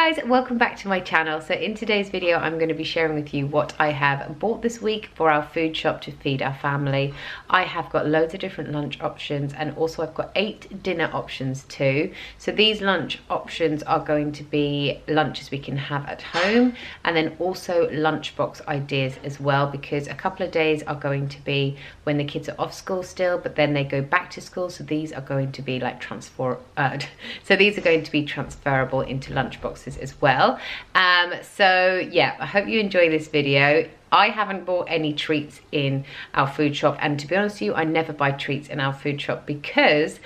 guys, welcome back to my channel. So in today's video I'm going to be sharing with you what I have bought this week for our food shop to feed our family. I have got loads of different lunch options, and also I've got 8 dinner options too. So these lunch options are going to be lunches we can have at home, and then also lunchbox ideas as well, because a couple of days are going to be when the kids are off school still, but then they go back to school, so these are going to be like transferable into lunch boxes as well. So yeah, I hope you enjoy this video. I haven't bought any treats in our food shop, and to be honest with you, I never buy treats in our food shop because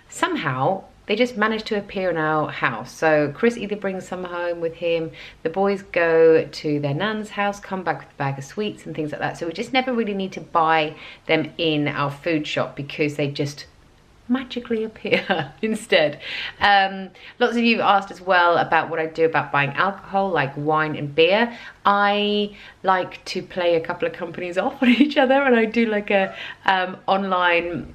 somehow they just manage to appear in our house. So Chris either brings some home with him, the boys go to their nan's house, come back with a bag of sweets and things like that. So we just never really need to buy them in our food shop because they just magically appear instead. Lots of you have asked as well about what I do about buying alcohol, like wine and beer. I like to play a couple of companies off on each other, and I do like a online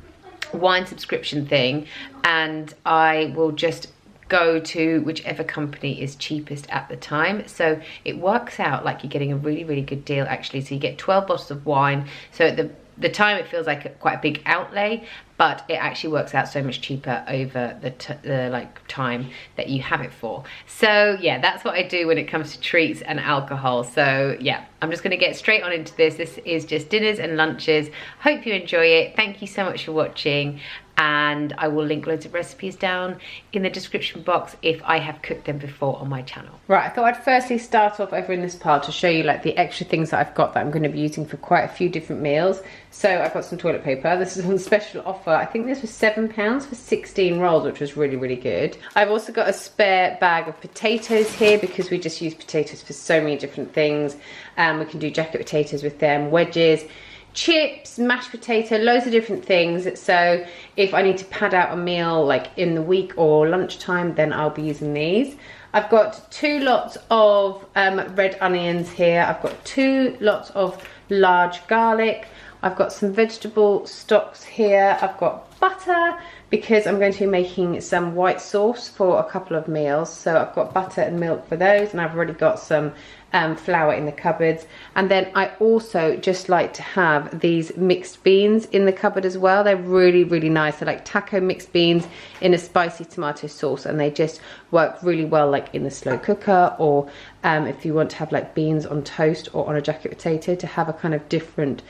wine subscription thing, and I will just go to whichever company is cheapest at the time. So it works out like you're getting a really good deal actually. So you get 12 bottles of wine, so at the time it feels like quite a big outlay, but it actually works out so much cheaper over the like time that you have it for. So yeah, that's what I do when it comes to treats and alcohol. So yeah, I'm just gonna get straight on into this. This is just dinners and lunches. Hope you enjoy it. Thank you so much for watching, and I will link loads of recipes down in the description box if I have cooked them before on my channel. Right, I thought I'd firstly start off over in this pile to show you like the extra things that I've got that I'm going to be using for quite a few different meals. So I've got some toilet paper. This is on special offer. I think this was £7 for 16 rolls, which was really good. I've also got a spare bag of potatoes here because we just use potatoes for so many different things. We can do jacket potatoes with them, wedges, chips, mashed potato, loads of different things. So if I need to pad out a meal like in the week or lunchtime, then I'll be using these. I've got 2 lots of red onions here. I've got 2 lots of large garlic. I've got some vegetable stocks here. I've got butter because I'm going to be making some white sauce for a couple of meals. So I've got butter and milk for those, and I've already got some flour in the cupboards. And then I also just like to have these mixed beans in the cupboard as well. They're really nice. They're like taco mixed beans in a spicy tomato sauce, and they just work really well like in the slow cooker, or if you want to have like beans on toast or on a jacket potato, to have a kind of different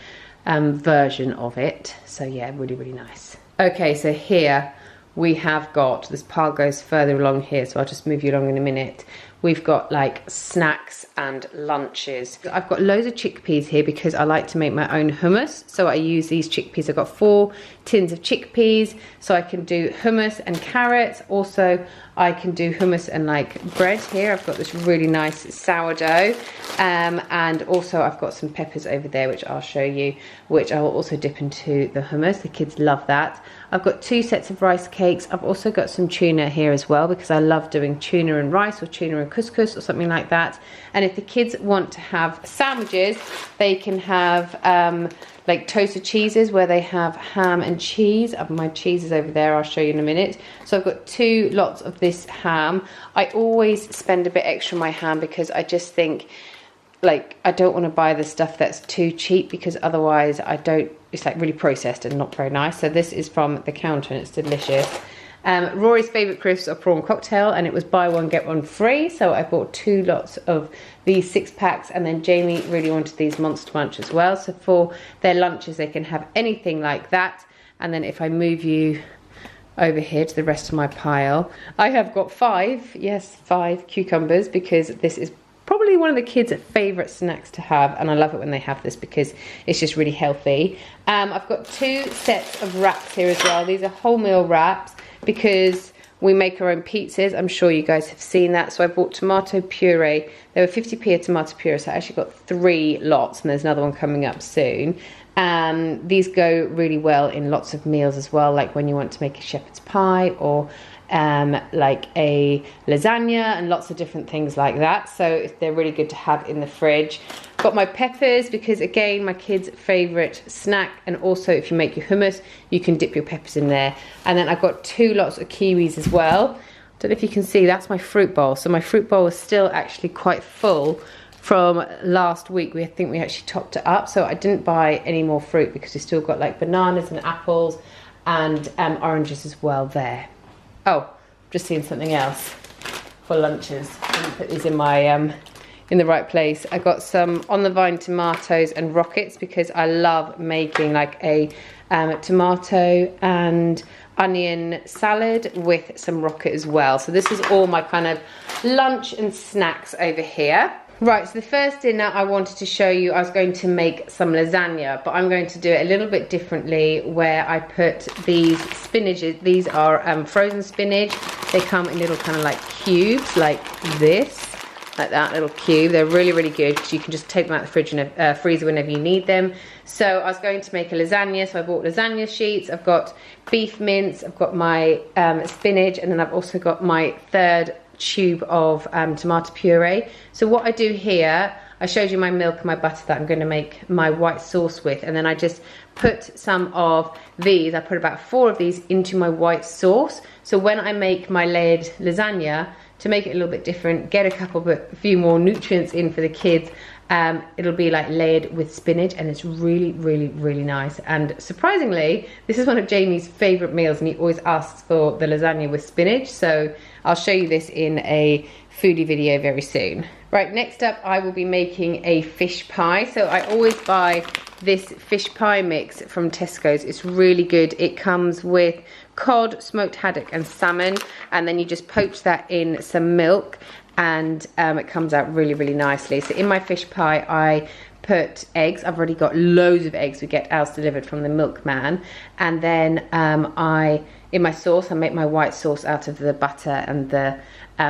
version of it. So yeah, really nice. Okay, so here we have got, this pile goes further along here, so I'll just move you along in a minute. We've got like snacks and lunches. I've got loads of chickpeas here because I like to make my own hummus. So I use these chickpeas. I've got 4 tins of chickpeas, so I can do hummus and carrots. Also, I can do hummus and like bread here. I've got this really nice sourdough. And also I've got some peppers over there, which I'll show you, which I will also dip into the hummus. The kids love that. I've got 2 sets of rice cakes. I've also got some tuna here as well because I love doing tuna and rice, or tuna and couscous or something like that. And if the kids want to have sandwiches, they can have like toasted cheeses where they have ham and cheese. My cheese is over there, I'll show you in a minute. So I've got 2 lots of this ham. I always spend a bit extra on my ham because I just think like I don't want to buy the stuff that's too cheap, because otherwise it's like really processed and not very nice. So this is from the counter and it's delicious. Rory's favourite crisps are Prawn Cocktail, and it was buy one get one free, so I bought 2 lots of these 6 packs, and then Jamie really wanted these Monster Munch as well, so for their lunches they can have anything like that. And then if I move you over here to the rest of my pile, I have got 5 cucumbers, because this is probably one of the kids' favourite snacks to have, and I love it when they have this because it's just really healthy. I've got 2 sets of wraps here as well. These are wholemeal wraps because we make our own pizzas. I'm sure you guys have seen that. So I bought tomato puree. There were 50p of tomato puree, so I actually got 3 lots, and there's another one coming up soon. These go really well in lots of meals as well, like when you want to make a shepherd's pie, or like a lasagna, and lots of different things like that. So they're really good to have in the fridge. Got my peppers because, again, my kids' favourite snack, and also if you make your hummus, you can dip your peppers in there. And then I've got 2 lots of kiwis as well. don't know if you can see, that's my fruit bowl. So my fruit bowl is still actually quite full from last week. I think we actually topped it up. So I didn't buy any more fruit because we still got like bananas and apples and oranges as well there. Oh, just seen something else for lunches. Let me put these in my in the right place. I got some on the vine tomatoes and rockets because I love making like a tomato and onion salad with some rocket as well. So this is all my kind of lunch and snacks over here. Right, so the first dinner I wanted to show you, I was going to make some lasagna, but I'm going to do it a little bit differently, where I put these spinaches. These are frozen spinach. They come in little kind of like cubes like this, like that little cube. They're really, really good because you can just take them out of the fridge and freezer whenever you need them. So I was going to make a lasagna, so I bought lasagna sheets. I've got beef mince, I've got my spinach, and then I've also got my third tube of tomato puree. So what I do here, I showed you my milk and my butter that I'm going to make my white sauce with, and then I just put some of these, I put about 4 of these into my white sauce. So when I make my layered lasagna, to make it a little bit different, get a few more nutrients in for the kids, it'll be like layered with spinach, and it's really, really, really nice. And surprisingly, this is one of Jamie's favorite meals, and he always asks for the lasagna with spinach. So I'll show you this in a foodie video very soon. Right, next up I will be making a fish pie. So I always buy this fish pie mix from Tesco's. It's really good. It comes with cod, smoked haddock and salmon, and then you just poach that in some milk, and it comes out really, really nicely. So in my fish pie I put eggs. I've already got loads of eggs. We get ours delivered from the milkman. And then in my sauce, I make my white sauce out of the butter and the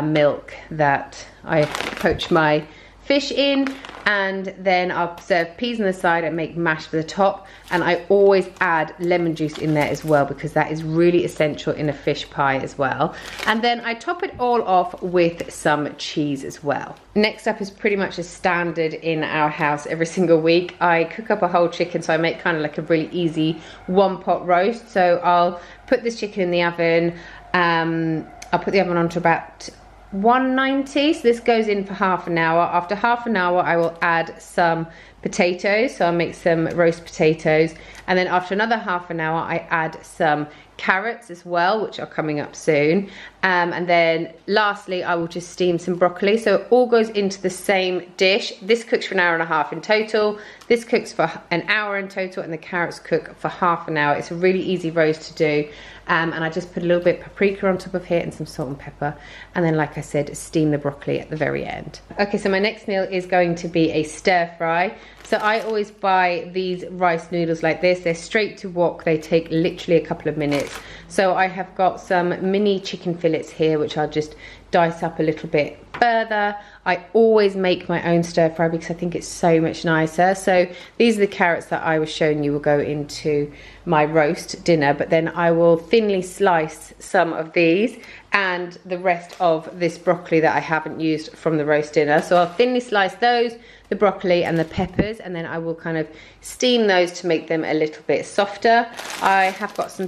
milk that I poach my fish in. And then I'll serve peas on the side and make mash for the top. And I always add lemon juice in there as well, because that is really essential in a fish pie as well. And then I top it all off with some cheese as well. Next up is pretty much a standard in our house every single week. I cook up a whole chicken, so I make kind of like a really easy one-pot roast. So I'll put this chicken in the oven. I'll put the oven on to about 190, so this goes in for half an hour. After half an hour I will add some potatoes, so I'll make some roast potatoes, and then after another half an hour I add some carrots as well, which are coming up soon, and then lastly I will just steam some broccoli. So it all goes into the same dish. This cooks for an hour and a half in total, this cooks for an hour in total, and the carrots cook for half an hour. It's a really easy roast to do, and I just put a little bit of paprika on top of here and some salt and pepper, and then like I said, steam the broccoli at the very end. Okay, so my next meal is going to be a stir fry. So I always buy these rice noodles like this. They're straight to wok. They take literally a couple of minutes. So I have got some mini chicken fillets here, which I'll just dice up a little bit further. I always make my own stir fry because I think it's so much nicer. So these are the carrots that I was showing you will go into my roast dinner, but then I will thinly slice some of these and the rest of this broccoli that I haven't used from the roast dinner. So I'll thinly slice those, the broccoli and the peppers, and then I will kind of steam those to make them a little bit softer. I have got some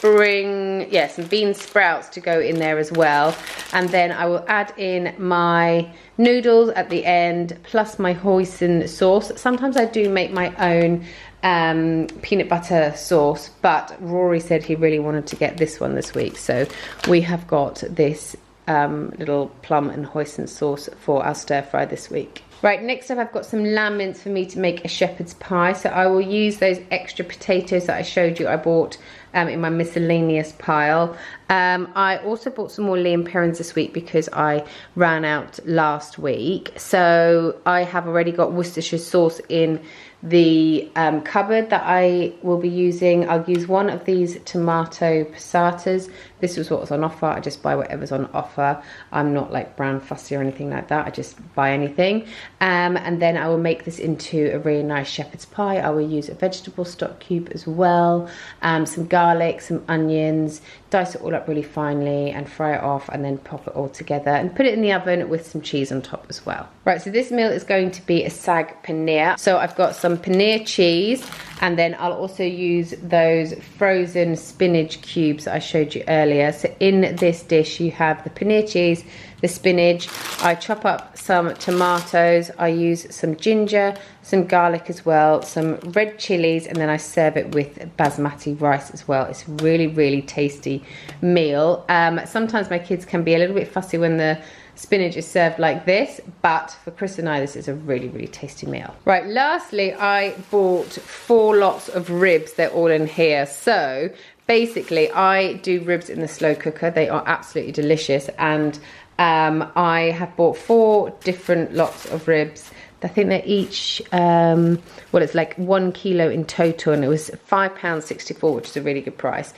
some bean sprouts to go in there as well, and then I will add in my noodles at the end, plus my hoisin sauce. Sometimes I do make my own peanut butter sauce, but Rory said he really wanted to get this one this week, so we have got this little plum and hoisin sauce for our stir fry this week. Right, next up I've got some lamb mince for me to make a shepherd's pie. So I will use those extra potatoes that I showed you I bought in my miscellaneous pile. I also bought some more Liam Perrins this week because I ran out last week. So I have already got Worcestershire sauce in the cupboard that I will be using. I'll use one of these tomato passatas. This was what was on offer. I just buy whatever's on offer. I'm not like brand fussy or anything like that. I just buy anything. And then I will make this into a really nice shepherd's pie. I will use a vegetable stock cube as well, some garlic, some onions, dice it all up really finely and fry it off, and then pop it all together and put it in the oven with some cheese on top as well. Right, so this meal is going to be a sag paneer. So I've got some paneer cheese, and then I'll also use those frozen spinach cubes that I showed you earlier. So in this dish you have the paneer cheese, the spinach, I chop up some tomatoes, I use some ginger, some garlic as well, some red chilies, and then I serve it with basmati rice as well. It's really, really tasty meal. Sometimes my kids can be a little bit fussy when the spinach is served like this, but for Chris and I, this is a really, really tasty meal. Right, lastly, I bought 4 lots of ribs. They're all in here. So basically, I do ribs in the slow cooker. They are absolutely delicious, and I have bought 4 different lots of ribs. I think they're each, well, it's like 1 kilo in total, and it was £5.64, which is a really good price.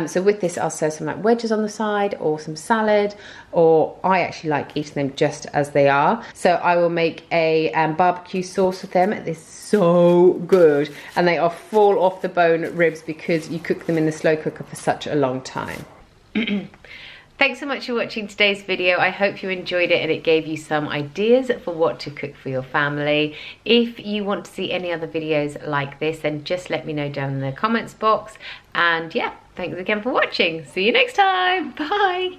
So with this, I'll serve some like wedges on the side, or some salad, or I actually like eating them just as they are. So I will make a barbecue sauce with them. It's so good, and they are fall off the bone ribs because you cook them in the slow cooker for such a long time. Thanks so much for watching today's video. I hope you enjoyed it and it gave you some ideas for what to cook for your family. If you want to see any other videos like this, then just let me know down in the comments box. And yeah, thanks again for watching. See you next time. Bye.